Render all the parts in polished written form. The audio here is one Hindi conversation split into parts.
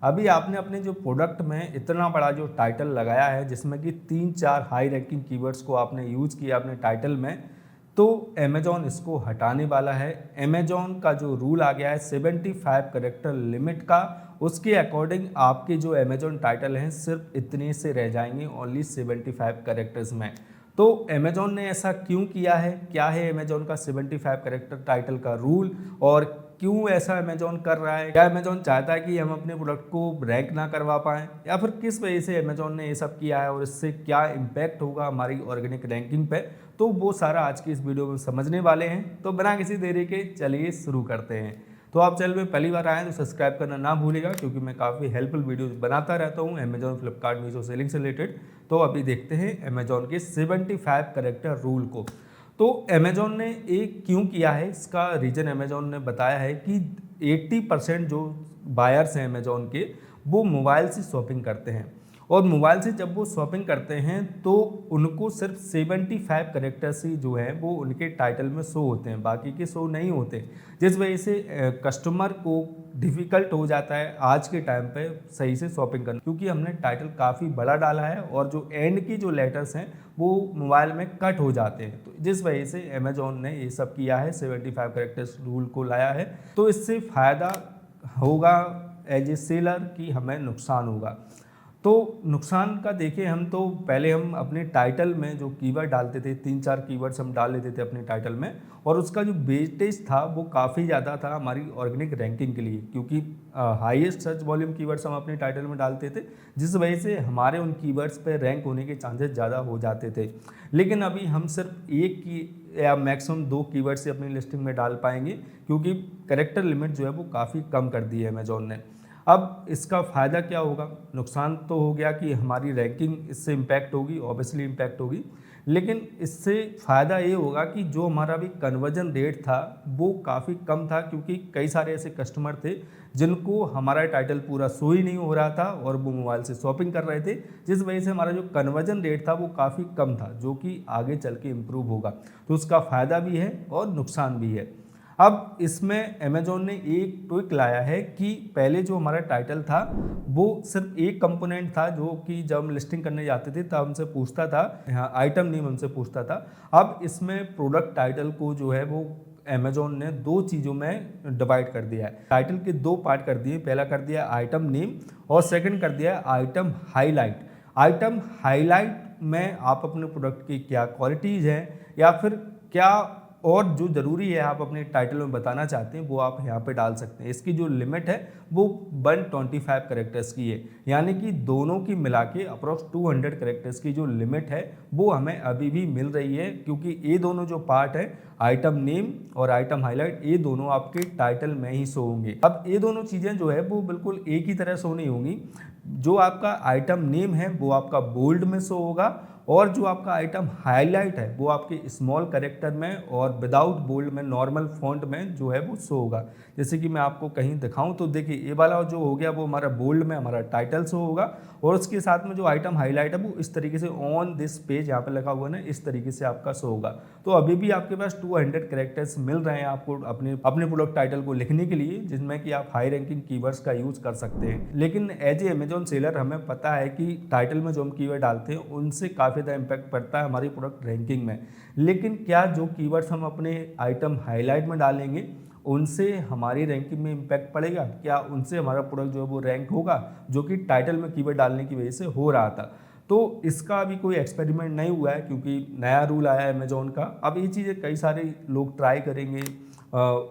अभी आपने अपने जो प्रोडक्ट में इतना बड़ा जो टाइटल लगाया है, जिसमें कि 3-4 हाई रैंकिंग कीवर्ड्स को आपने यूज़ किया अपने टाइटल में, तो अमेजॉन इसको हटाने वाला है। अमेजॉन का जो रूल आ गया है 75 कैरेक्टर लिमिट का, उसके अकॉर्डिंग आपके जो अमेजॉन टाइटल हैं सिर्फ इतने से रह जाएंगे, ओनली 75 कैरेक्टर्स में। तो अमेजॉन ने ऐसा क्यों किया है, क्या है अमेजॉन का 75 कैरेक्टर टाइटल का रूल, और क्यों ऐसा अमेजॉन कर रहा है? क्या अमेजॉन चाहता है कि हम अपने प्रोडक्ट को रैंक ना करवा पाएँ, या फिर किस वजह से अमेजॉन ने ये सब किया है और इससे क्या इम्पैक्ट होगा हमारी ऑर्गेनिक रैंकिंग पे? तो वो सारा आज की इस वीडियो में समझने वाले हैं। तो बिना किसी देरी के चलिए शुरू करते हैं। तो आप चैनल में पहली बार आए हैं तो सब्सक्राइब करना ना भूलिएगा, क्योंकि मैं काफ़ी हेल्पफुल वीडियोस बनाता रहता हूँ अमेजॉन, फ्लिपकार्ट, मीशो सेलिंग से रिलेटेड। तो अभी देखते हैं अमेजॉन के 75 कैरेक्टर रूल को। तो अमेजॉन ने एक क्यों किया है, इसका रीज़न अमेजॉन ने बताया है कि 80% जो बायर्स हैं अमेजॉन के, वो मोबाइल से शॉपिंग करते हैं, और मोबाइल से जब वो शॉपिंग करते हैं तो उनको सिर्फ 75 कैरेक्टर्स ही जो हैं वो उनके टाइटल में शो होते हैं, बाकी के शो नहीं होते, जिस वजह से कस्टमर को डिफ़िकल्ट हो जाता है आज के टाइम पे सही से शॉपिंग करना, क्योंकि हमने टाइटल काफ़ी बड़ा डाला है और जो एंड की जो लेटर्स हैं वो मोबाइल में कट हो जाते हैं। तो जिस वजह से अमेजॉन ने ये सब किया है, 75 कैरेक्टर्स रूल को लाया है। तो इससे फ़ायदा होगा एज ए सेलर कि हमें नुकसान होगा। तो नुकसान का देखिए, हम तो पहले हम अपने टाइटल में जो कीवर्ड डालते थे, 3-4 कीवर्ड्स हम डाल लेते थे अपने टाइटल में, और उसका जो वेटेज था वो काफ़ी ज़्यादा था हमारी ऑर्गेनिक रैंकिंग के लिए, क्योंकि हाईएस्ट सर्च वॉल्यूम कीवर्ड्स हम अपने टाइटल में डालते थे, जिस वजह से हमारे उन कीवर्ड्स पे रैंक होने के चांसेस ज़्यादा हो जाते थे। लेकिन अभी हम सिर्फ एक की या मैक्सिमम 2 कीवर्ड से अपनी लिस्टिंग में डाल पाएंगे, क्योंकि कैरेक्टर लिमिट जो है वो काफ़ी कम कर दी है अमेजॉन ने। अब इसका फ़ायदा क्या होगा? नुकसान तो हो गया कि हमारी रैंकिंग इससे इम्पैक्ट होगी, ऑब्वियसली इम्पैक्ट होगी, लेकिन इससे फ़ायदा ये होगा कि जो हमारा भी कन्वर्जन रेट था वो काफ़ी कम था, क्योंकि कई सारे ऐसे कस्टमर थे जिनको हमारा टाइटल पूरा शो ही नहीं हो रहा था और वो मोबाइल से शॉपिंग कर रहे थे, जिस वजह से हमारा जो कन्वर्जन रेट था वो काफ़ी कम था, जो कि आगे चल के इम्प्रूव होगा। तो उसका फ़ायदा भी है और नुकसान भी है। अब इसमें अमेजॉन ने एक ट्विक लाया है कि पहले जो हमारा टाइटल था वो सिर्फ एक कंपोनेंट था, जो कि जब हम लिस्टिंग करने जाते थे तब हमसे पूछता था, हाँ, आइटम नेम हमसे पूछता था। अब इसमें प्रोडक्ट टाइटल को जो है वो अमेजॉन ने 2 चीज़ों में डिवाइड कर दिया है। टाइटल के 2 पार्ट कर दिए, पहला कर दिया आइटम नेम और सेकंड कर दिया आइटम हाईलाइट। आइटम हाईलाइट में आप अपने प्रोडक्ट की क्या क्वालिटीज़ हैं, या फिर क्या और जो ज़रूरी है आप अपने टाइटल में बताना चाहते हैं, वो आप यहाँ पे डाल सकते हैं। इसकी जो लिमिट है वो 125 कैरेक्टर्स की है, यानी कि दोनों की मिला के अप्रॉक्स 200 कैरेक्टर्स की जो लिमिट है वो हमें अभी भी मिल रही है, क्योंकि ये दोनों जो पार्ट है, आइटम नेम और आइटम हाईलाइट, ये दोनों आपके टाइटल में ही शो होंगे। अब ये दोनों चीज़ें जो है वो बिल्कुल एक ही तरह शो नहीं होंगी। जो आपका आइटम नेम है वो आपका बोल्ड में शो होगा, और जो आपका आइटम हाईलाइट है वो आपके स्मॉल कैरेक्टर में और विदाउट बोल्ड में नॉर्मल फॉन्ट में जो है वो शो होगा। जैसे कि मैं आपको कहीं दिखाऊं तो देखिए, ये वाला जो हो गया वो हमारा बोल्ड में हमारा टाइटल शो होगा, और उसके साथ में जो आइटम हाईलाइट है वो इस तरीके से ऑन दिस पेज यहाँ पे लगा हुआ है ना, इस तरीके से आपका शो होगा। तो अभी भी आपके पास 200 कैरेक्टर्स मिल रहे हैं आपको अपने प्रोडक्ट टाइटल को लिखने के लिए, जिसमें कि आप हाई रैंकिंग कीवर्ड्स का यूज कर सकते हैं। लेकिन एज ए अमेजॉन सेलर हमें पता है कि टाइटल में जो हम कीवर्ड डालते हैं उनसे काफ़ी ज़्यादा इम्पैक्ट पड़ता है हमारी प्रोडक्ट रैंकिंग में। लेकिन क्या जो कीवर्ड्स हम अपने आइटम हाईलाइट में डालेंगे उनसे हमारी रैंकिंग में इम्पैक्ट पड़ेगा? क्या उनसे हमारा प्रोडक्ट जो है वो रैंक होगा, जो कि टाइटल में कीवर्ड डालने की वजह से हो रहा था? तो इसका अभी कोई एक्सपेरिमेंट नहीं हुआ है, क्योंकि नया रूल आया है अमेजॉन का। अब ये चीज़ें कई सारे लोग ट्राई करेंगे,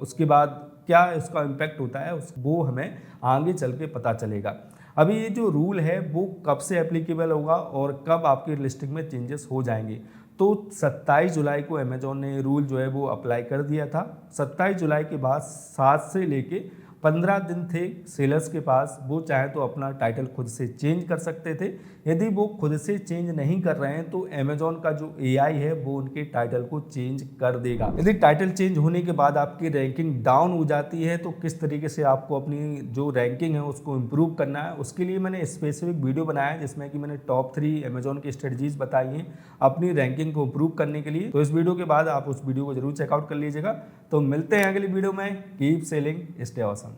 उसके बाद क्या उसका इम्पैक्ट होता है वो हमें आगे चल के पता चलेगा। अभी ये जो रूल है वो कब से एप्लीकेबल होगा और कब आपकी लिस्टिंग में चेंजेस हो जाएंगे? तो 27 जुलाई को अमेजॉन ने रूल जो है वो अप्लाई कर दिया था। 27 जुलाई के बाद 7 से लेके 15 दिन थे सेलर्स के पास, वो चाहे तो अपना टाइटल खुद से चेंज कर सकते थे। यदि वो खुद से चेंज नहीं कर रहे हैं तो अमेजॉन का जो एआई है वो उनके टाइटल को चेंज कर देगा। यदि टाइटल चेंज होने के बाद आपकी रैंकिंग डाउन हो जाती है तो किस तरीके से आपको अपनी जो रैंकिंग है उसको इम्प्रूव करना है, उसके लिए मैंने स्पेसिफिक वीडियो बनाया है, जिसमें कि मैंने टॉप 3 अमेजॉन की स्ट्रेटजीज बताई हैं अपनी रैंकिंग को इम्प्रूव करने के लिए। तो इस वीडियो के बाद आप उस वीडियो को जरूर चेकआउट कर लीजिएगा। तो मिलते हैं अगली वीडियो में। Keep selling, stay awesome.